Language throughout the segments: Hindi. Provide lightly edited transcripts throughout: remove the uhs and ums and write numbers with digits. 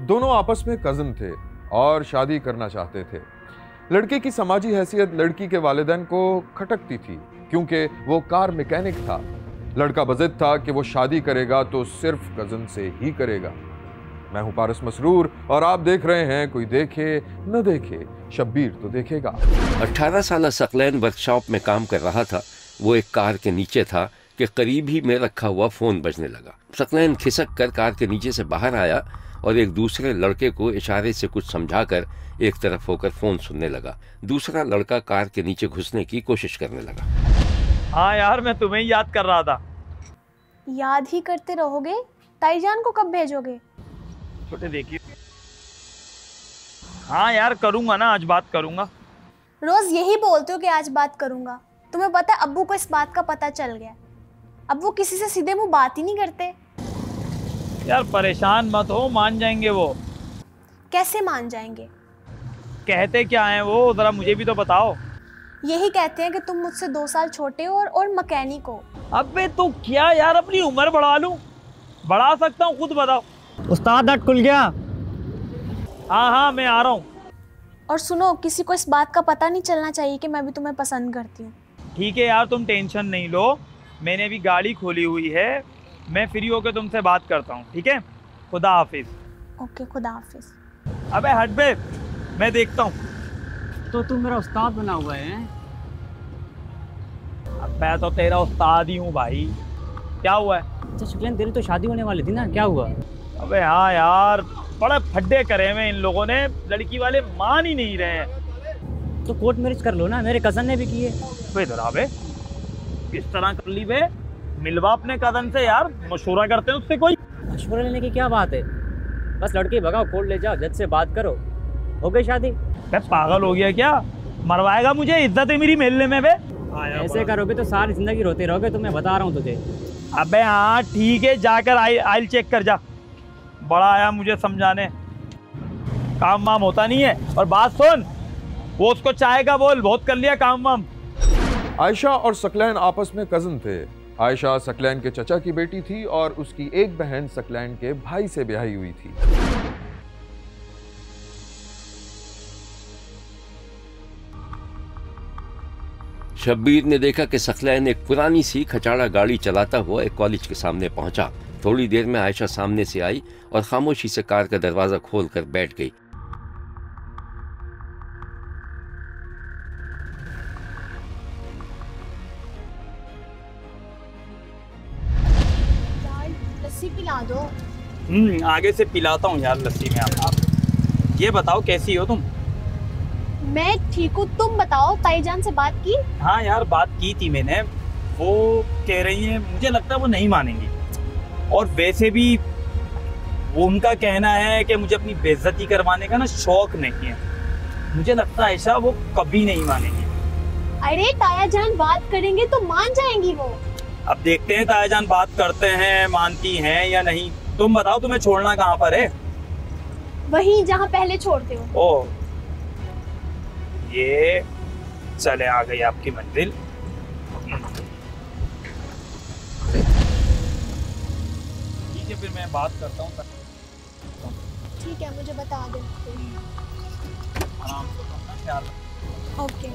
दोनों आपस में कज़न थे और शादी करना चाहते थे। लड़के की समाजी हैसियत लड़की के वालिदैन को खटकती थी क्योंकि वो कार मैकेनिक था। लड़का बज़िद था कि वो शादी करेगा तो सिर्फ कज़न से ही करेगा। मैं हूं पारस मसरूर और आप देख रहे हैं कोई देखे न देखे, शब्बीर तो देखेगा। 18 साल सकलैन वर्कशॉप में काम कर रहा था। वो एक कार के नीचे था कि करीब ही में रखा हुआ फ़ोन बजने लगा। सकलैन खिसक कर कार के नीचे से बाहर आया और एक दूसरे लड़के को इशारे से कुछ समझाकर एक तरफ होकर फ़ोन सुनने लगा। दूसरा लड़का कार के नीचे घुसने की कोशिश करने लगा। हाँ यार, मैं तुम्हें ही याद कर रहा था। याद ही करते रहोगे? ताईजान को कब भेजोगे? छोटे देखिए। हाँ यार, करूँगा ना, आज बात करूँगा। रोज यही बोलते हो कि आज बात करूँगा। तुम्हें पता है अब्बू को इस बात का पता चल गया। अब वो किसी से सीधे मुंह बात ही नहीं करते। यार परेशान मत हो, मान जाएंगे वो। कैसे मान जाएंगे? कहते क्या हैं वो, जरा मुझे भी तो बताओ। यही कहते हैं कि तुम मुझसे 2 साल छोटे हो और मैकेनिक हो। अबे तो क्या यार, अपनी उम्र बढ़ा लूं? बढ़ा सकता हूँ, खुद बताओ। उस्ताद नट खुल गया। हाँ हाँ, मैं आ रहा हूँ। और सुनो, किसी को इस बात का पता नहीं चलना चाहिए कि मैं भी तुम्हें पसंद करती हूँ। ठीक है यार, तुम टेंशन नहीं लो। मैंने भी गाड़ी खोली हुई है, मैं फ्री होकर तुमसे बात करता हूँ। ठीक है, खुदा हाफिज। ओके, खुदा हाफिज। अबे हट बे, मैं देखता हूँ। तो तू मेरा उस्ताद बना हुआ है? अब मैं तो तेरा उस्ताद ही हूँ भाई। क्या हुआ है? अच्छा शुक्लान, तेरी तो शादी होने वाली थी ना, क्या हुआ? अबे हाँ यार, बड़े फड्डे करे हुए इन लोगों ने, लड़की वाले मान ही नहीं रहे हैं। तो कोर्ट मैरिज कर लो ना, मेरे कज़न ने भी किए। बे इधर बे, किस तरह कर ली बे? मिलवा अपने कज़न से यार, मशवरा करते हैं उससे कोई। मशवरा लेने की क्या बात है? बस लड़की भगाओ, कोर्ट ले जाओ, जज से बात करो, हो गई शादी। बे पागल हो गया क्या? मरवाएगा मुझे? इज्जत है मेरी महल्ले में बे। ऐसे करोगे तो सारी जिंदगी रोते रहोगे, तो मैं बता रहा हूँ तुझे। अबे हाँ ठीक है, जाकर आइल चेक कर जा। बड़ा आया मुझे समझाने, काम वाम होता नहीं है। और बात सुन, वो उसको चाहेगा बोल, बहुत कर लिया काम वाम। आयशा और सकलैन आपस में कज़न थे। आयशा सकलैन के चचा की बेटी थी और उसकी एक बहन सकलैन के भाई से ब्याही हुई थी। शब्बीर ने देखा कि सकलैन एक पुरानी सी खचाड़ा गाड़ी चलाता हुआ एक कॉलेज के सामने पहुंचा। थोड़ी देर में आयशा सामने से आई और खामोशी से कार का दरवाजा खोलकर बैठ गई। लस्सी पिला दो। आगे से पिलाता हूँ यार लस्सी में। आप ये बताओ कैसी हो तुम? मैं ठीक हूँ, तुम बताओ। ताईजान से बात की? हाँ यार, बात की थी मैंने। वो कह रही है, मुझे लगता है वो नहीं मानेंगी। और वैसे भी वो उनका कहना है कि मुझे अपनी बेइज्जती करवाने का ना शौक नहीं है। मुझे लगता है ऐसा वो कभी नहीं मानेंगी। अरे तायाजान बात करेंगे तो मान जाएंगी वो। अब देखते हैं तायाजान बात करते हैं, मानती हैं या नहीं। तुम बताओ, तुम्हें छोड़ना कहाँ पर है? वहीं जहाँ पहले छोड़ते हो। ओ, ये चले आ गई आपकी मंजिल। ठीक है, फिर मैं बात करता हूँ। ठीक है, मुझे बता दो। आराम से करना, ख्याल रखना। ओके।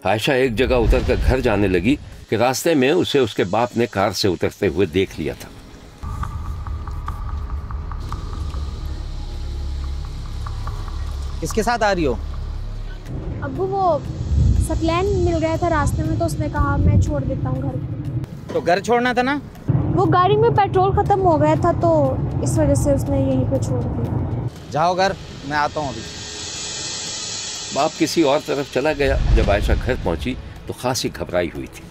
आयशा एक जगह उतरकर घर जाने लगी कि रास्ते में उसे उसके बाप ने कार से उतरते हुए देख लिया था। किसके साथ आ रही हो? अब्बू, वो सकलैन मिल गया था रास्ते में, तो उसने कहा मैं छोड़ देता हूँ घर पे। तो घर छोड़ना था ना? वो गाड़ी में पेट्रोल खत्म हो गया था तो इस वजह से उसने यहीं पे छोड़ दिया। जाओ घर, मैं आता हूँ अभी। बाप किसी और तरफ चला गया। जब आयशा घर पहुंची तो खासी घबराई हुई थी।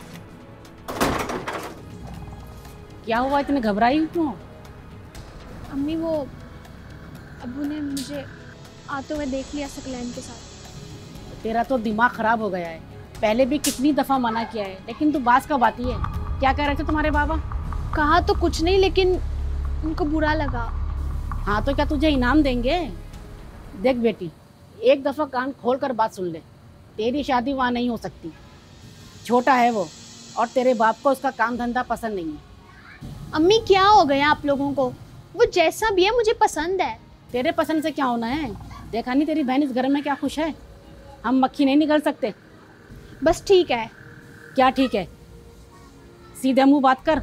क्या हुआ, इतनी घबराई क्यों? अम्मी, वो अब्बू ने मुझे आते हुए देख लिया सकलैन के साथ। तेरा तो दिमाग खराब हो गया है। पहले भी कितनी दफा मना किया है, लेकिन तू बात का बात ही है। क्या कह रहे थे तुम्हारे बाबा? कहा तो कुछ नहीं, लेकिन उनको बुरा लगा। हाँ तो क्या तुझे इनाम देंगे? देख बेटी, एक दफा कान खोल कर बात सुन ले। तेरी शादी वहाँ नहीं हो सकती। छोटा है वो और तेरे बाप को उसका काम धंधा पसंद नहीं है। अम्मी क्या हो गया आप लोगों को? वो जैसा भी है मुझे पसंद है। तेरे पसंद से क्या होना है? देखा नहीं तेरी बहन इस घर में क्या खुश है? हम मक्खी नहीं निकल सकते। बस ठीक है। क्या ठीक है? सीधे मुंह बात कर।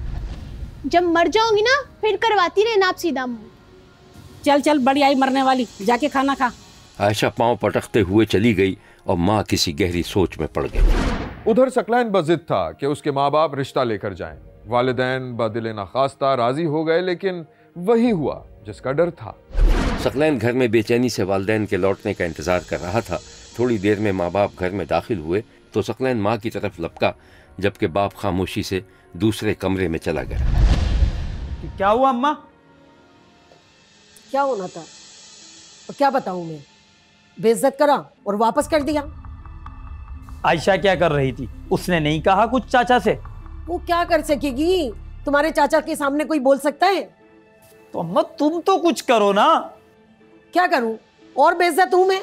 जब मर जाऊंगी ना फिर करवाती रहना आप सीधा मुंह। चल चल, बड़ी आई मरने वाली, जाके खाना खा। आयशा पांव पटकते हुए चली गई और माँ किसी गहरी सोच में पड़ गई। उधर सकलैन बज़िद था कि उसके माँ बाप रिश्ता लेकर जाएं। वालिदैन बदिल नाखास्ता राजी हो गए, लेकिन वही हुआ जिसका डर था। सकलैन घर में बेचैनी से वालिदैन के लौटने का इंतजार कर रहा था। थोड़ी देर में माँ बाप घर में दाखिल हुए तो सकलैन माँ की तरफ लपका, जबकि बाप खामोशी से दूसरे कमरे में चला गया। क्या हुआ अम्मा? क्या होना था और क्या बताऊं मैं? बेइज्जत करा और वापस कर दिया। आयशा क्या कर रही थी? उसने नहीं कहा कुछ चाचा से? वो क्या कर सकेगी? तुम्हारे चाचा के सामने कोई बोल सकता है? तो अम्मा तुम तो कुछ करो ना। क्या करूं? और बेइज्जत हूं मैं?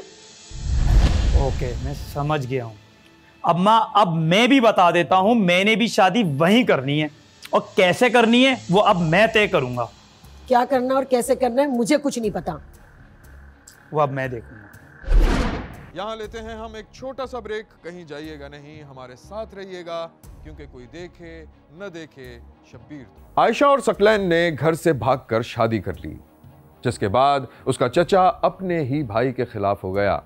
ओके, मैं समझ गया हूं। अम्मा अब मैं भी बता देता हूं, मैंने भी शादी वहीं करनी है और कैसे करनी है वो अब मैं तय करूंगा। क्या करना और कैसे करना है मुझे कुछ नहीं पता। वो अब मैं देखूंगा। यहाँ लेते हैं हम एक छोटा सा ब्रेक। कहीं जाइएगा नहीं, हमारे साथ रहिएगा, क्योंकि कोई देखे न देखे शब्बीर। आयशा और सकलैन ने घर से भागकर शादी कर ली, जिसके बाद उसका चचा अपने ही भाई के खिलाफ हो गया।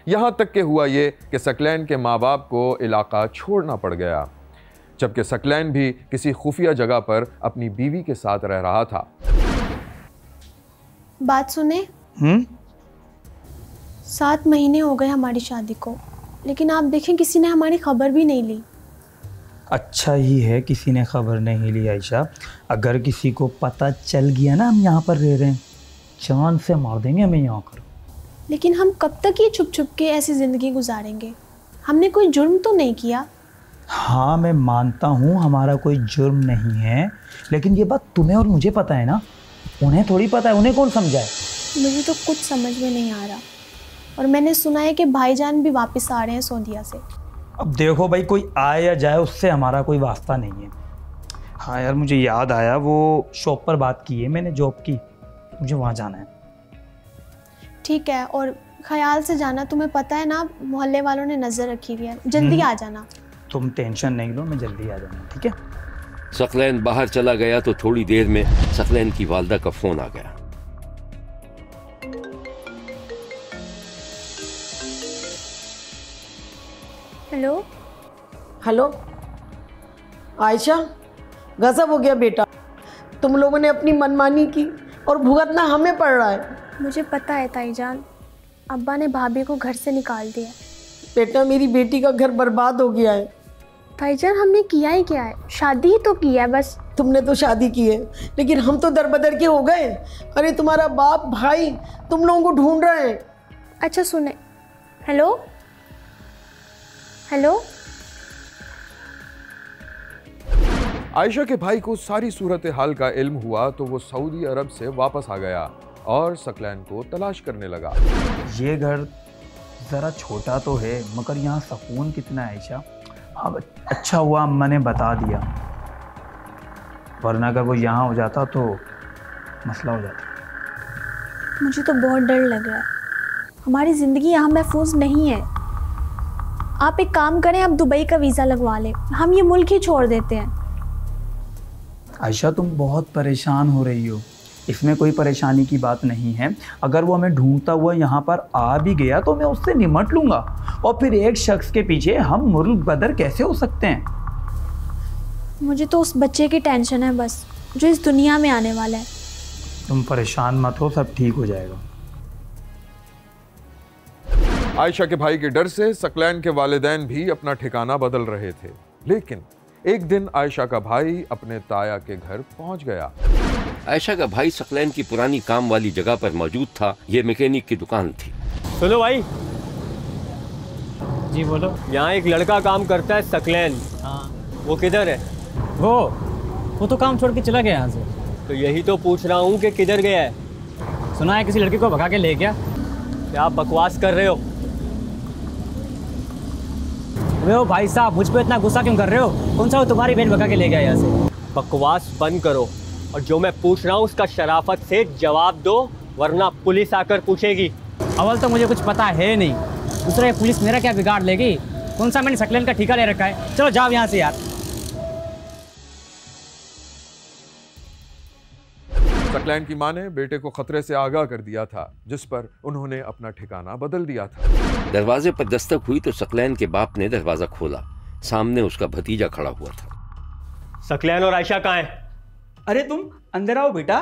यहां तक के हुआ ये कि सकलैन के माँ बाप को इलाका छोड़ना पड़ गया, जबकि सकलैन भी किसी खुफिया जगह पर अपनी बीवी के साथ रह रहा था। बात सुने। 7 महीने हो गए हमारी शादी को, लेकिन आप देखें किसी ने हमारी खबर भी नहीं ली। अच्छा ही है किसी ने खबर नहीं ली आयशा। अगर किसी को पता चल गया ना हम यहाँ पर रह रहे हैं, जान से मार देंगे हमें यहाँ पर। लेकिन हम कब तक ये छुप छुप के ऐसी ज़िंदगी गुजारेंगे? हमने कोई जुर्म तो नहीं किया। हाँ मैं मानता हूँ हमारा कोई जुर्म नहीं है, लेकिन ये बात तुम्हें और मुझे पता है ना, उन्हें थोड़ी पता है। उन्हें कौन समझाए? मुझे तो कुछ समझ में नहीं आ रहा। और मैंने सुना है कि भाईजान भी वापस आ रहे हैं सऊदीया से। अब देखो भाई, कोई आए या जाए उससे हमारा कोई वास्ता नहीं है। हाँ यार मुझे याद आया, वो शॉप पर बात की है मैंने, जॉब की, मुझे वहाँ जाना है। ठीक है, और ख्याल से जाना। तुम्हें पता है ना मोहल्ले वालों ने नज़र रखी हुई है। जल्दी आ जाना। तुम टेंशन नहीं लो, मैं जल्दी आ जाऊँगा, ठीक है? सकलैन बाहर चला गया तो थोड़ी देर में सकलैन की वालदा का फोन आ गया। हेलो। हेलो आयशा, गजब हो गया बेटा। तुम लोगों ने अपनी मनमानी की और भुगतना हमें पड़ रहा है। मुझे पता है ताईजान, अब्बा ने भाभी को घर से निकाल दिया। बेटा मेरी बेटी का घर बर्बाद हो गया है। ताईजान हमने किया ही क्या है? शादी ही तो की है बस। तुमने तो शादी की है, लेकिन हम तो दरबदर के हो गए। अरे तुम्हारा बाप भाई तुम लोगों को ढूंढ रहे हैं। अच्छा सुने। Hello hello. आयशा के भाई को सारी सूरत हाल का इल्म हुआ तो वो सऊदी अरब से वापस आ गया और सकलैन को तलाश करने लगा। ये घर ज़रा छोटा तो है, मगर यहाँ सुकून कितना है आयशा। अब अच्छा हुआ अम्मा ने बता दिया, वरना अगर वो यहाँ हो जाता तो मसला हो जाता। मुझे तो बहुत डर लग रहा है। हमारी ज़िंदगी यहाँ महफूज नहीं है। आप एक काम करें, आप दुबई का वीज़ा लगवा लें, हम ये मुल्क ही छोड़ देते हैं। आयशा तुम बहुत परेशान हो रही हो, इसमें कोई परेशानी की बात नहीं है। अगर वो हमें ढूंढता हुआ यहाँ पर आ भी गया तो मैं उससे निमट लूँगा, और फिर एक शख्स के पीछे हम मुल्क बदर कैसे हो सकते हैं? मुझे तो उस बच्चे की टेंशन है बस, जो इस दुनिया में आने वाला है। तुम परेशान मत हो, सब ठीक हो जाएगा। आयशा के भाई के डर से सकलैन के वालिदैन भी अपना ठिकाना बदल रहे थे, लेकिन एक दिन आयशा का भाई अपने ताया के घर पहुंच गया। आयशा का भाई सकलैन की पुरानी काम वाली जगह पर मौजूद था। ये मैकेनिक की दुकान थी। सुनो भाई। जी बोलो। यहाँ एक लड़का काम करता है, सकलैन। हाँ। वो किधर है? वो तो काम छोड़ के चला गया यहाँ से। तो यही तो पूछ रहा हूँ कि किधर गया है? सुना है किसी लड़की को भगा के ले गया। क्या आप बकवास कर रहे हो? वो भाई साहब, मुझ पे इतना गुस्सा क्यों कर रहे हो? कौन सा वो तुम्हारी बहन भगा के ले गया यहाँ से? बकवास बंद करो। और जो मैं पूछ रहा हूँ उसका शराफत से जवाब दो, वरना पुलिस आकर पूछेगी। अव्वल तो मुझे कुछ पता है नहीं, दूसरा ये पुलिस मेरा क्या बिगाड़ लेगी? कौन सा मैंने सकलेन का ठेका ले रखा है? चलो जाओ यहाँ से यार। सकलैन की मां ने बेटे को खतरे से आगाह कर दिया था, जिस पर उन्होंने अपना ठिकाना बदल दिया था। दरवाजे पर दस्तक हुई तो सकलैन के बाप ने दरवाजा खोला। सामने उसका भतीजा खड़ा हुआ था। सकलैन और आयशा कहाँ हैं? अरे तुम अंदर आओ बेटा,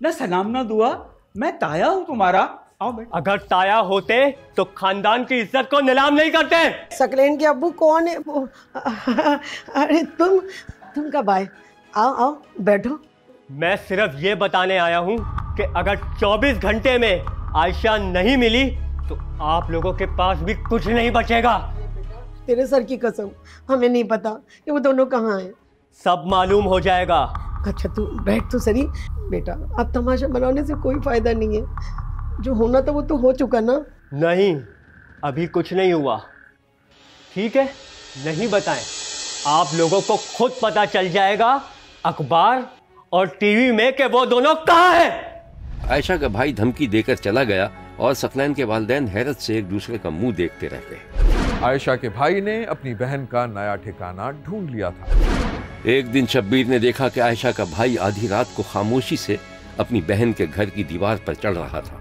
ना सलाम ना दुआ, मैं ताया हूँ तुम्हारा, आओ बेटा। अगर ताया होते तो खानदान की इज्जत को नीलाम नहीं करते। सकलेन के अब्बू कौन है वो? अरे तुम कब आए? आओ आओ बैठो। मैं सिर्फ ये बताने आया हूँ कि अगर 24 घंटे में आयशा नहीं मिली तो आप लोगों के पास भी कुछ नहीं बचेगा। तेरे सर की कसम, हमें नहीं पता कि वो दोनों कहाँ हैं। सब मालूम हो जाएगा। अच्छा तू बैठ तो सही बेटा, अब तमाशा बनाने से कोई फायदा नहीं है। जो होना था वो तो हो चुका ना। नहीं, अभी कुछ नहीं हुआ। ठीक है, नहीं बताएं। आप लोगों को खुद पता चल जाएगा अखबार और टीवी में कि वो दोनों कहाँ हैं। आयशा का भाई धमकी देकर चला गया और सकलैन के वालिदैन हैरत से एक दूसरे का मुंह देखते रह गए। आयशा के भाई ने अपनी बहन का नया ठिकाना ढूंढ लिया था। एक दिन शब्बीर ने देखा कि आयशा का भाई आधी रात को खामोशी से अपनी बहन के घर की दीवार पर चढ़ रहा था।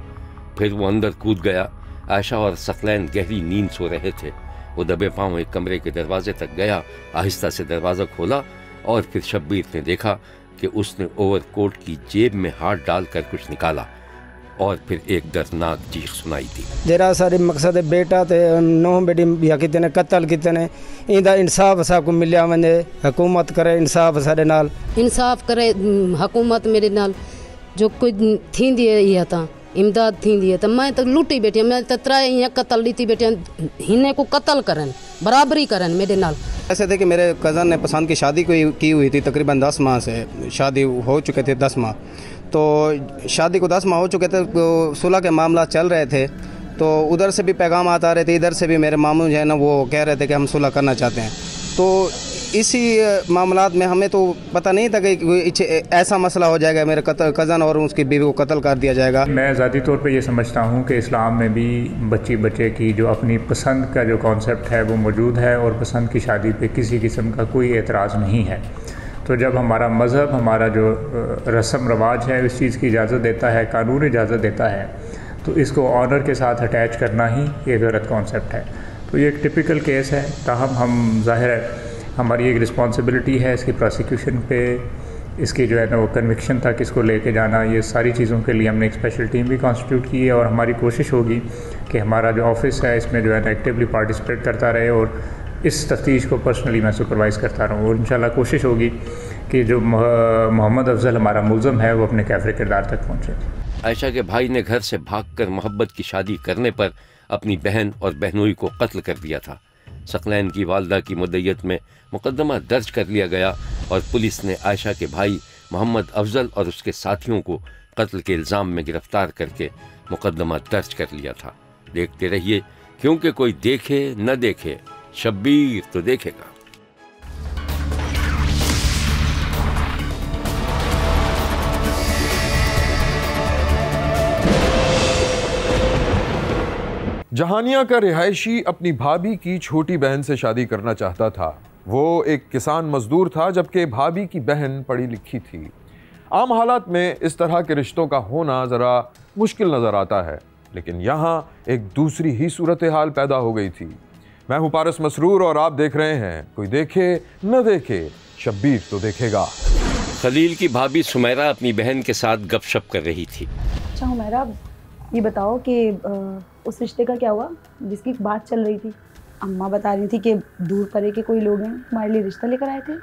फिर वो अंदर कूद गया। आयशा और सकलैन गहरी नींद सो रहे थे। वो दबे पांव एक कमरे के दरवाजे तक गया, आहिस्ता से दरवाजा खोला और फिर शब्बीर ने देखा कि उसने ओवरकोट की जेब में हाथ डालकर कुछ निकाला और फिर एक दर्दनाक चीख सुनाई दी। जरा सारे मकसद बेटा ते नौ बेटी बिया कितने कत्ल कितने इंदा इंसाफ साको मिलिया वने। हुकूमत करे इंसाफ सारे नाल, इंसाफ करे हुकूमत मेरे नाल। जो कोई थी दिए ये था इमदाद थी दिए तो मैं तो लूटी बेटी, मैं तो त्राए यहाँ कत्ल लीती बेटियां हिने को कत्ल करन, बराबरी करन मेरे नाल। ऐसे थे कि मेरे कज़न ने पसंद की शादी की हुई थी, तकरीबन 10 माह से शादी हो चुके थे। 10 माह तो शादी को 10 माह हो चुके थे, तो सुलह के मामला चल रहे थे। तो उधर से भी पैगाम आता रहे थे, इधर से भी मेरे मामू जो है ना वो कह रहे थे कि हम सुलह करना चाहते हैं। तो इसी मामलात में हमें तो पता नहीं था कि ऐसा मसला हो जाएगा, मेरे कज़न और उसकी बीवी को कत्ल कर दिया जाएगा। मैं ज़ाती तौर पे ये समझता हूँ कि इस्लाम में भी बच्चे की जो अपनी पसंद का जो कॉन्सेप्ट है वो मौजूद है और पसंद की शादी पे किसी किस्म का कोई एतराज़ नहीं है। तो जब हमारा मज़हब, हमारा जो रस्म रवाज है इस चीज़ की इजाज़त देता है, कानून इजाज़त देता है, तो इसको ऑनर के साथ अटैच करना ही एक गलत कॉन्सेप्ट है। तो ये एक टिपिकल केस है। ताहम हम ज़ाहिर है हमारी एक रिस्पॉन्सिबिलिटी है इसकी प्रोसिक्यूशन पे, इसकी जो है ना वो कन्विक्शन तक इसको लेके जाना। ये सारी चीज़ों के लिए हमने एक स्पेशल टीम भी कॉन्स्टिट्यूट की है और हमारी कोशिश होगी कि हमारा जो ऑफिस है इसमें जो है ना एक्टिवली पार्टिसिपेट करता रहे और इस तफ्तीश को पर्सनली मैं सुपरवाइज़ करता रहूँ। और इंशाल्लाह कोशिश होगी कि जो मोहम्मद अफजल हमारा मुलज़म है वो अपने कैफरे किरदार तक पहुँचे। आयशा के भाई ने घर से भागकर मोहब्बत की शादी करने पर अपनी बहन और बहनोई को कत्ल कर दिया था। सकलैन की वालदा की मुद्दत में मुकदमा दर्ज कर लिया गया और पुलिस ने आयशा के भाई मोहम्मद अफजल और उसके साथियों को कत्ल के इल्ज़ाम में गिरफ्तार करके मुकदमा दर्ज कर लिया था। देखते रहिए, क्योंकि कोई देखे न देखे, शब्बीर तो देखेगा। जहानिया का रिहायशी अपनी भाभी की छोटी बहन से शादी करना चाहता था। वो एक किसान मजदूर था, जबकि भाभी की बहन पढ़ी लिखी थी। आम हालात में इस तरह के रिश्तों का होना ज़रा मुश्किल नज़र आता है, लेकिन यहाँ एक दूसरी ही सूरत हाल पैदा हो गई थी। मैं हूँ पारस मसरूर और आप देख रहे हैं कोई देखे न देखे, शब्बीर तो देखेगा। खलील की भाभी सुमैरा अपनी बहन के साथ गपशप कर रही थी। अच्छा हुमैरा, ये बताओ कि उस रिश्ते का क्या हुआ जिसकी बात चल रही थी? अम्मा बता रही थी कि दूर परे के कोई लोग हैं तुम्हारे लिए रिश्ता लेकर आए थे।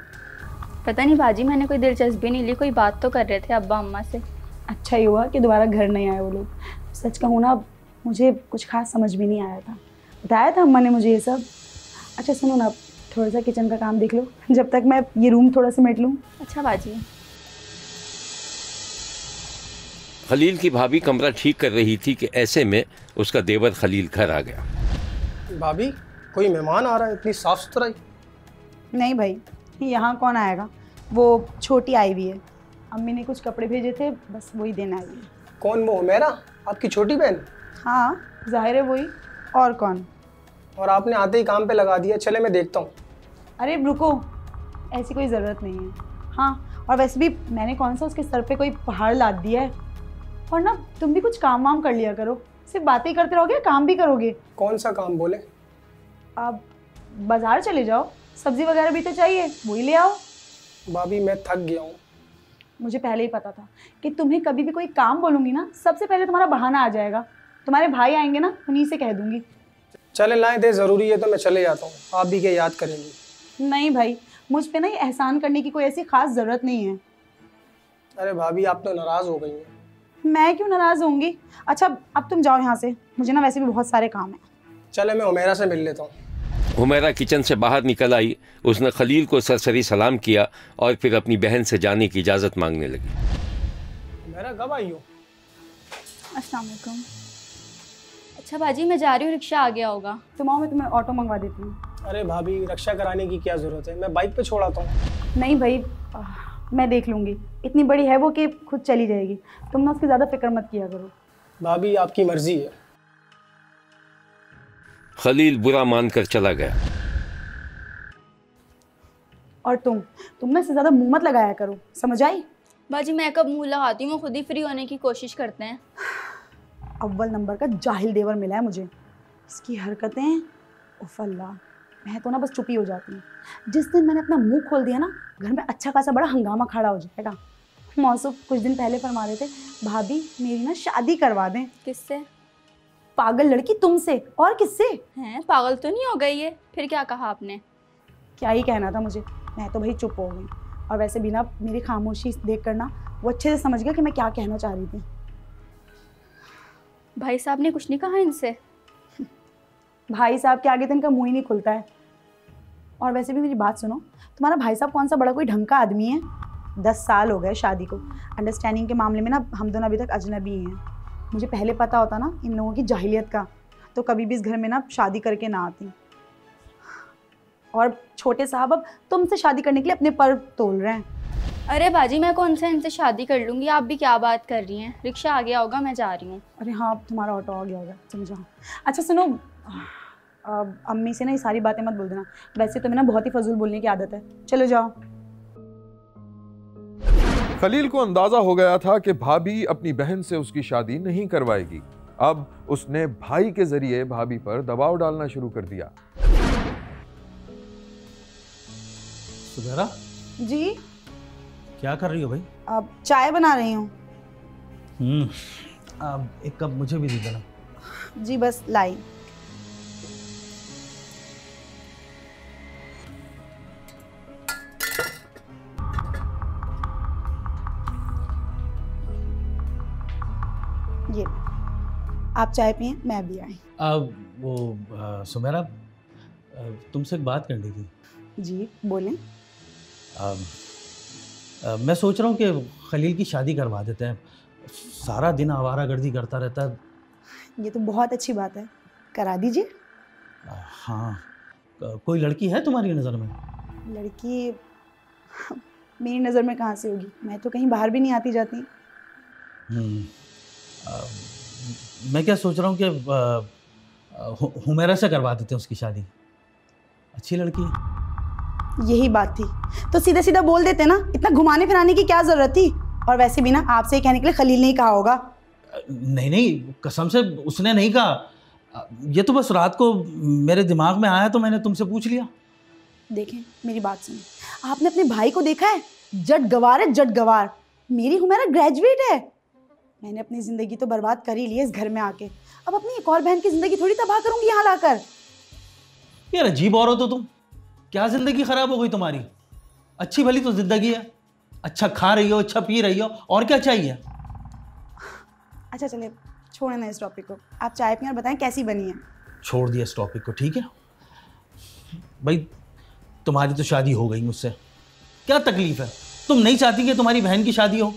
पता नहीं बाजी, मैंने कोई दिलचस्पी नहीं ली, कोई बात तो कर रहे थे अब्बा अम्मा से। अच्छा ही हुआ कि दोबारा घर नहीं आए वो लोग। सच कहूँ ना, मुझे कुछ खास समझ भी नहीं आया था। बताया था अम्मा ने मुझे ये सब। अच्छा सुनो ना, थोड़ा सा किचन का काम देख लो जब तक मैं ये रूम थोड़ा समेट लूँ। अच्छा बाजी। खलील की भाभी कमरा ठीक कर रही थी कि ऐसे में उसका देवर खलील घर आ गया। भाभी, कोई मेहमान आ रहा है? इतनी साफ सुथराई। नहीं भाई, यहाँ कौन आएगा? वो छोटी आई हुई है, अम्मी ने कुछ कपड़े भेजे थे, बस वही देना है। कौन वो हुमैरा, आपकी छोटी बहन? हाँ जाहिर है वही, और कौन। और आपने आते ही काम पे लगा दिया, चले मैं देखता हूँ। अरे रुको, ऐसी कोई ज़रूरत नहीं है। हाँ और वैसे भी मैंने कौन सा उसके सर पे कोई पहाड़ लाद दिया है। और ना तुम भी कुछ काम वाम कर लिया करो, सिर्फ बातें ही करते रहोगे, काम भी करोगे। कौन सा काम बोले? आप बाजार चले जाओ, सब्जी वगैरह भी तो चाहिए, वही ले आओ। भाभी मैं थक गया हूँ। मुझे पहले ही पता था कि तुम्हें कभी भी कोई काम बोलूँगी ना, सबसे पहले तुम्हारा बहाना आ जाएगा। तुम्हारे भाई आएंगे ना, उन्हीं से कह दूँगी। चले लाएं दे, ज़रूरी है तो मैं चले जाता हूँ, आप भी क्या याद करेंगी? नहीं भाई, मुझ पे ना ये एहसान करने की कोई ऐसी ख़ास ज़रूरत नहीं है। अरे भाभी आप तो नाराज़ हो गई हैं। मैं क्यों नाराज़ होंगी? अच्छा अब तुम जाओ यहाँ से, मुझे ना वैसे भी बहुत सारे काम हैं। चले मैं हुमैरा से मिल लेता हूँ। हुमैरा किचन से बाहर निकल आई। उसने खलील को सरसरी सलाम किया और फिर अपनी बहन से जाने की इजाज़त मांगने लगी। हुमैरा कब आई हो? अस्सलाम वालेकुम। अच्छा बाजी मैं जा रही हूँ, रिक्शा आ गया होगा। तुम आओ, मैं तुम्हें ऑटो मंगवा देती हूँ। अरे भाभी रक्षा कराने की क्या ज़रूरत है, मैं बाइक पे छोड़ आता हूँ। नहीं भाई, मैं देख लूँगी, इतनी बड़ी है वो कि खुद चली जाएगी। तुम ना उसकी ज़्यादा फिक्र मत किया करो। भाभी आपकी मर्जी है। खलील बुरा मानकर चला गया। और तुम ना इससे ज़्यादा मुँह मत लगाया करो, समझ आई? बाजी मैं कब मुँह लगाती हूँ, वो खुद ही फ्री होने की कोशिश करते हैं। अव्वल नंबर का जाहिल देवर मिला है मुझे, इसकी हरकतें उफ अल्लाह, मैं तो ना बस चुप ही हो जाती हूँ। जिस दिन मैंने अपना मुंह खोल दिया ना, घर में अच्छा खासा बड़ा हंगामा खड़ा हो जाएगा। मौसूफ कुछ दिन पहले फरमा रहे थे, भाभी मेरी ना शादी करवा दें। किससे? पागल लड़की तुमसे, और किससे? हैं पागल तो नहीं हो गई है? फिर क्या कहा आपने? क्या ही कहना था मुझे, मैं तो भाई चुप हो गई। और वैसे भी ना मेरी खामोशी देख कर ना वो अच्छे से समझ गया कि मैं क्या कहना चाह रही थी। भाई साहब ने कुछ नहीं कहा इनसे? भाई साहब के आगे तो इनका मुँह ही नहीं खुलता है। और वैसे भी मेरी बात सुनो, तुम्हारा भाई साहब कौन सा बड़ा कोई ढंग का आदमी है? 10 साल हो गए शादी को, अंडरस्टैंडिंग के मामले में ना हम दोनों अभी तक अजनबी ही हैं। मुझे पहले पता होता ना इन लोगों की जाहिलियत का, तो कभी भी इस घर में ना शादी करके ना आती। और छोटे साहब अब तुमसे शादी करने के लिए अपने पर तोल रहे हैं। अरे बाजी मैं कौन सा इनसे शादी कर लूँगी, आप भी क्या बात कर रही हैं? रिक्शा आ गया होगा, मैं जा रही हूँ। अरे हाँ तुम्हारा ऑटो आ गया होगा, समझाओ। अच्छा सुनो, अम्मी से ना ये सारी बातें मत बोल देना, वैसे तुम्हें ना बहुत ही फजूल बोलने की आदत है। चलो जाओ। खलील को अंदाजा हो गया था कि भाभी अपनी बहन से उसकी शादी नहीं करवाएगी। अब उसने भाई के जरिए भाभी पर दबाव डालना शुरू कर दिया। सुबेरा जी क्या कर रही हो भाई? अब चाय बना रही हूँ। अब एक कप मुझे भी दे देना। जी बस लाई। ये आप चाय पिए, मैं भी आई। अब वो सुमेरा तुमसे एक बात करनी थी। जी बोलें। मैं सोच रहा हूँ कि खलील की शादी करवा देते हैं, सारा दिन आवारागर्दी करता रहता है। ये तो बहुत अच्छी बात है, करा दीजिए। हाँ कोई लड़की है तुम्हारी नज़र में? लड़की मेरी नज़र में कहाँ से होगी, मैं तो कहीं बाहर भी नहीं आती जाती। मैं क्या सोच रहा हूँ कि हुमैरा से करवा देते हैं उसकी शादी, अच्छी लड़की है। यही बात थी तो सीधा सीधा बोल देते ना, इतना घुमाने फिराने की क्या ज़रूरत थी? और वैसे भी ना आपसे ही कहने के लिए खलील नहीं कहा होगा। नहीं नहीं कसम से उसने नहीं कहा, ये तो बस रात को मेरे दिमाग में आया तो मैंने तुमसे पूछ लिया। देखें मेरी बात सुनिए, आपने अपने भाई को देखा है? जट गवार है, जट गवार। मेरी हुमैरा ग्रेजुएट है, मैंने अपनी ज़िंदगी तो बर्बाद कर ही ली है इस घर में आके, अब अपनी एक और बहन की ज़िंदगी थोड़ी तबाह करूँगी यहाँ लाकर। यार अजीब औरत हो तुम, क्या ज़िंदगी ख़राब हो गई तुम्हारी? अच्छी भली तो ज़िंदगी है, अच्छा खा रही हो, अच्छा पी रही हो, और क्या चाहिए? अच्छा चले छोड़े ना इस टॉपिक को, आप चाय पिए और बताएं कैसी बनी है। छोड़ दिया इस टॉपिक को, ठीक है भाई। तुम्हारी तो शादी हो गई मुझसे, क्या तकलीफ है? तुम नहीं चाहती कि तुम्हारी बहन की शादी हो,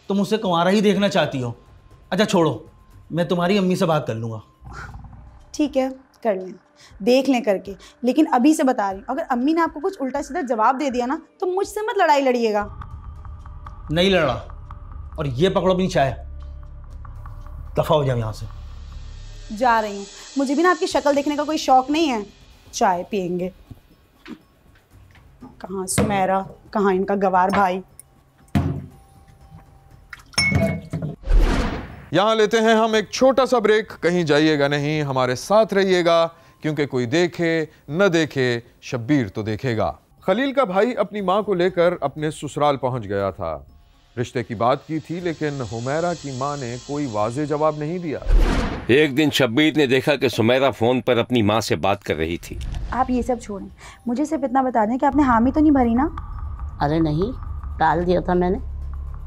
तुम उसे कुंवारा ही देखना चाहती हो। अच्छा छोड़ो, मैं तुम्हारी अम्मी से बात कर लूँगा। ठीक है कर लें, देख लें करके, लेकिन अभी से बता रही हूँ, अगर अम्मी ने आपको कुछ उल्टा सीधा जवाब दे दिया ना तो मुझसे मत लड़ाई लड़िएगा। नहीं लड़ा। और ये पकड़ो अपनी चाय, दफा हो जाओ यहाँ से। जा रही हूँ, मुझे भी ना आपकी शक्ल देखने का कोई शौक नहीं है। चाय पियेंगे। कहाँ सुमेरा, कहाँ इनका गवार भाई। यहां लेते हैं हम एक छोटा सा ब्रेक। कहीं जाइएगा नहीं, हमारे साथ रहिएगा, क्योंकि कोई देखे न देखे शब्बीर तो देखेगा। खलील का भाई अपनी मां को लेकर अपने ससुराल पहुंच गया था। रिश्ते की बात की थी, लेकिन हुमैरा की मां ने कोई वाज़ेह जवाब नहीं दिया। एक दिन शब्बीर ने देखा कि सुमेरा फोन पर अपनी मां से बात कर रही थी। आप ये सब छोड़ें, मुझे सिर्फ इतना बता दें कि आपने हामी तो नहीं भरी ना? अरे नहीं, टाल दिया था मैंने।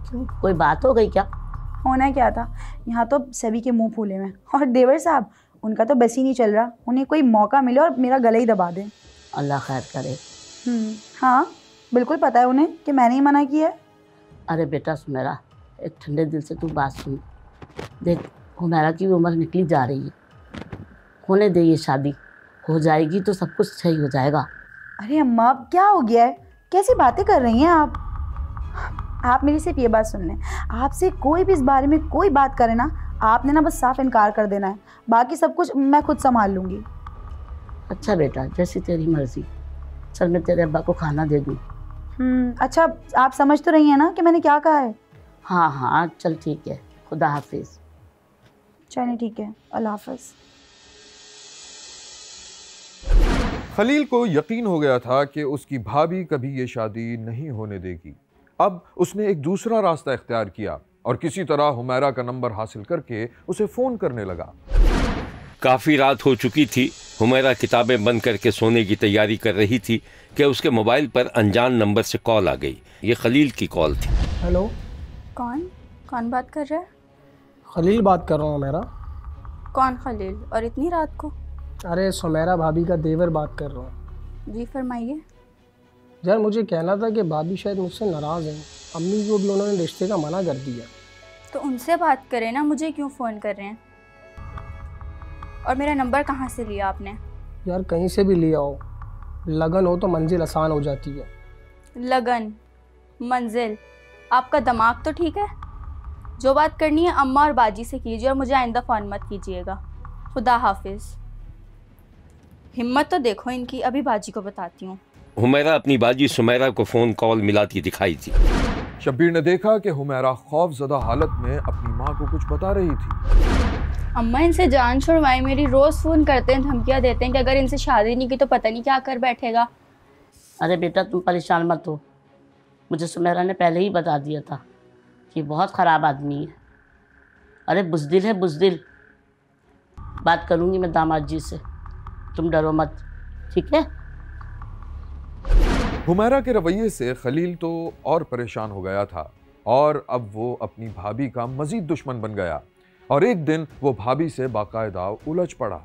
क्यों, कोई बात हो गई क्या? होना क्या था, यहाँ तो सभी के मुंह फूले हुए। और देवर साहब, उनका तो बस ही नहीं चल रहा, उन्हें कोई मौका मिले और मेरा गला ही दबा दें। अल्लाह खैर करे। हाँ बिल्कुल पता है उन्हें कि मैंने ही मना किया है। अरे बेटा सुमेरा, एक ठंडे दिल से तू बात सुन। देख, हुमैरा की उम्र निकली जा रही है, होने दे ये शादी, हो जाएगी तो सब कुछ सही हो जाएगा। अरे अम्मा, अब क्या हो गया है, कैसी बातें कर रही हैं आप? आप मेरी सिर्फ ये बात सुन लें, आपसे कोई भी इस बारे में कोई बात करे ना, आपने ना बस साफ इनकार कर देना है, बाकी सब कुछ मैं खुद संभाल लूँगी। अच्छा बेटा, जैसी तेरी मर्जी। चल मैं तेरे अब्बा को खाना दे दूँ। अच्छा, आप समझ तो रही हैं ना कि मैंने क्या कहा है? हाँ हाँ चल ठीक है, खुदा हाफिज। चलिए ठीक है, अल्लाह हाफिज। खलील को यकीन हो गया था कि उसकी भाभी कभी ये शादी नहीं होने देगी। अब उसने एक दूसरा रास्ता इख्तियार किया और किसी तरह हुमैरा का नंबर हासिल करके उसे फोन करने लगा। काफी रात हो चुकी थी। हुमैरा किताबें बंद करके सोने की तैयारी कर रही थी कि उसके मोबाइल पर अनजान नंबर से कॉल आ गई। ये खलील की कॉल थी। हेलो, कौन बात कर रहा है? खलील बात कर रहा हूँ मेरा। कौन खलील, और इतनी रात को? अरे सुमेरा भाभी का देवर बात कर रहा हूँ। जी फरमाइए। यार मुझे कहना था कि भाभी शायद मुझसे नाराज़ हैं, अम्मी को भी उन्होंने रिश्ते का मना कर दिया। तो उनसे बात करें ना, मुझे क्यों फ़ोन कर रहे हैं? और मेरा नंबर कहाँ से लिया आपने? यार कहीं से भी लिया हो, लगन हो तो मंजिल आसान हो जाती है। लगन मंजिल, आपका दिमाग तो ठीक है? जो बात करनी है अम्मा और बाजी से कीजिए और मुझे आइंदा फ़ोन मत कीजिएगा। खुदा हाफिज़। हिम्मत तो देखो इनकी, अभी बाजी को बताती हूँ। हुमैरा अपनी बाजी सुमेरा को फ़ोन कॉल मिलाती दिखाई थी। शब्बीर ने देखा कि हुमैरा खौफजदा हालत में अपनी माँ को कुछ बता रही थी। अम्मा इनसे जान छुड़वाई मेरी, रोज़ फ़ोन करते हैं, धमकियाँ देते हैं कि अगर इनसे शादी नहीं की तो पता नहीं क्या कर बैठेगा। अरे बेटा तुम परेशान मत हो, मुझे सुमेरा ने पहले ही बता दिया था कि बहुत ख़राब आदमी है। अरे बुज़दिल है बुज़दिल। बात करूँगी मैं दामाद जी से, तुम डरो मत, ठीक है? हुमैरा के रवैये से खलील तो और परेशान हो गया था और अब वो अपनी भाभी का मजीद दुश्मन बन गया और एक दिन वो भाभी से बाकायदा उलझ पड़ा।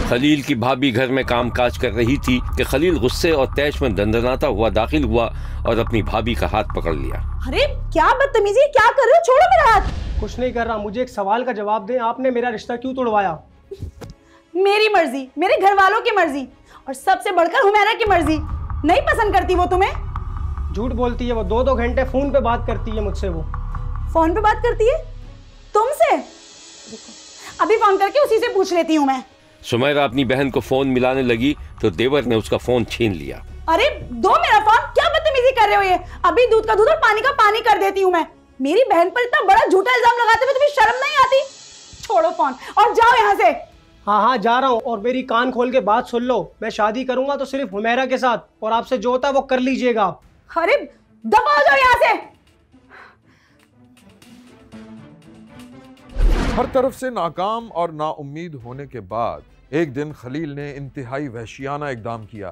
खलील की भाभी घर में काम काज कर रही थी कि खलील गुस्से और तैश में दंदनाता हुआ दाखिल हुआ और अपनी भाभी का हाथ पकड़ लिया। अरे क्या बदतमीजी, क्या कर रहे हो? छोड़ो मेरा हाथ। कुछ नहीं कर रहा, मुझे एक सवाल का जवाब दें, आपने मेरा रिश्ता क्यों तोड़वाया? मेरी मर्जी, मेरे घर वालों की मर्जी और सबसे बढ़कर हुमैरा की मर्जी। नहीं पसंद करती वो तुम्हें? झूठ बोलती है वो, 2-2 घंटे फोन पे बात करती है मुझसे। वो फोन पे बात करती है तुमसे? अभी फोन करके उसी से पूछ लेती हूँ मैं। सुमेरा अपनी बहन को फोन मिलाने लगी तो देवर ने उसका फोन छीन लिया। अरे दो मेरा फोन, क्या बदतमीजी कर रहे हो ये? अभी दूध का दूध और पानी का पानी कर देती हूँ मैं। मेरी बहन पर इतना बड़ा झूठा इल्जाम लगाते हुए तुम्हें शर्म नहीं आती? छोड़ो फोन और जाओ यहाँ से। हाँ जा रहा हूँ, और मेरी कान खोल के बात सुन लो, मैं शादी करूंगा तो सिर्फ हुमैरा के साथ, और आपसे जो होता है वो कर लीजिएगा आप। अरे दबा जाओ यहाँ से। हर तरफ से नाकाम और नाउम्मीद होने के बाद एक दिन खलील ने इंतहाई वहशियाना इकदाम किया।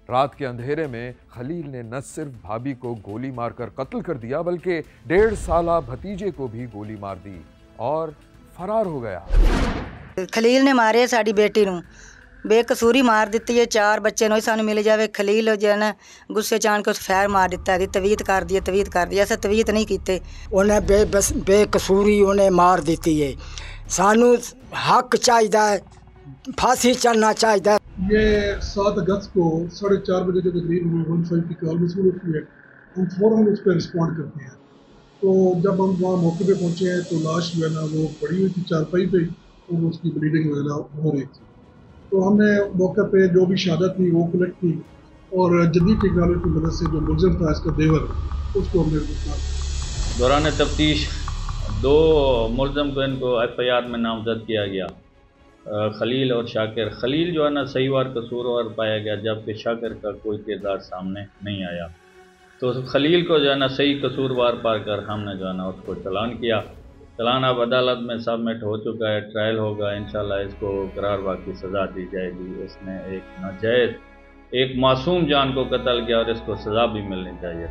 रात के अंधेरे में खलील ने न सिर्फ भाभी को गोली मारकर कत्ल कर दिया बल्कि 1.5 साला भतीजे को भी गोली मार दी और फरार हो गया। खलील ने मारे साड़ी बेटी नूं, बेकसूरी मार दिती है। 4 बच्चे नोई सानू मिल जावे। खलील जो है ना गुस्से चाण के उस फैर मार दिता है, तवीत कर दी। ऐसा तवीत नहीं कीते, उन्हें बेकसूरी उन्हें मार दी है। सानू हक चाहिए, फांसी चढ़ना चाहिए। ये 7 अगस्त को 4:30 बजे के तकरीबन 150 की कॉल मसूल होती है। हम फ़ौरन उस पर रिस्पॉन्ड करते हैं तो जब हम वहाँ मौके पे पहुँचे हैं तो लाश जो है ना वो पड़ी हुई थी चारपाई पे और उसकी ब्लीडिंग वगैरह हो रही थी। तो हमने मौके पे जो भी शहादत थी वो कलेक्ट की और जदीद टेक्नोलॉजी की मदद से जो मुलजिम था इसका देवर उसको हमने गिरफ्तार। दौरान तफ्तीश 2 मुलजिम को इनको FIR में नामजद किया गया, खलील और शाकिर। खलील जो है ना सही वार कसूरवार पाया गया, जबकि शाकिर का कोई किरदार सामने नहीं आया। तो खलील को जो है ना सही कसूरवार पाकर हमने जो है ना उसको चालान किया। चालान अब अदालत में सबमिट हो चुका है, ट्रायल होगा, इंशाल्लाह इसको करारवाद की सज़ा दी जाएगी। इसने एक नाजायज़ एक मासूम जान को कत्ल किया और इसको सज़ा भी मिलनी चाहिए।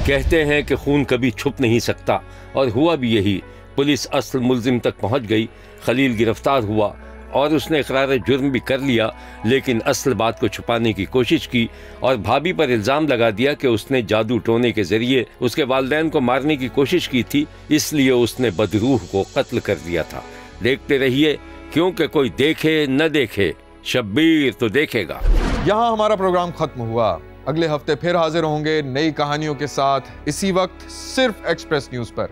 कहते हैं कि खून कभी छुप नहीं सकता, और हुआ भी यही। पुलिस असल मुल्जिम तक पहुंच गई, खलील गिरफ्तार हुआ और उसने इकरार जुर्म भी कर लिया, लेकिन असल बात को छुपाने की कोशिश की और भाभी पर इल्ज़ाम लगा दिया कि उसने जादू टोने के जरिए उसके वालिदैन को मारने की कोशिश की थी, इसलिए उसने बदरूह को कत्ल कर दिया था। देखते रहिए, क्योंकि कोई देखे न देखे, शब्बीर तो देखेगा। यहाँ हमारा प्रोग्राम खत्म हुआ। अगले हफ्ते फिर हाजिर होंगे नई कहानियों के साथ, इसी वक्त सिर्फ एक्सप्रेस न्यूज पर।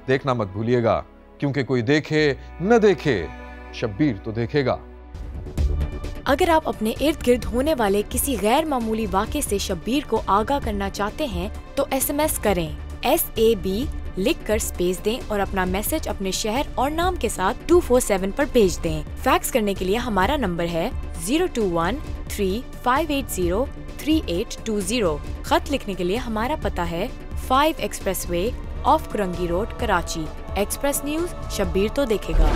देखना मत भूलिएगा, क्योंकि कोई देखे न देखे, शब्बीर तो देखेगा। अगर आप अपने इर्द गिर्द होने वाले किसी गैर मामूली वाक़े से शब्बीर को आगाह करना चाहते हैं तो SMS करें SAB लिखकर स्पेस दें और अपना मैसेज अपने शहर और नाम के साथ 247 पर भेज दें। फैक्स करने के लिए हमारा नंबर है 02135803820। खत लिखने के लिए हमारा पता है 5 expressway of Korangi road, Karachi. Express news, Shabbir तो देखेगा।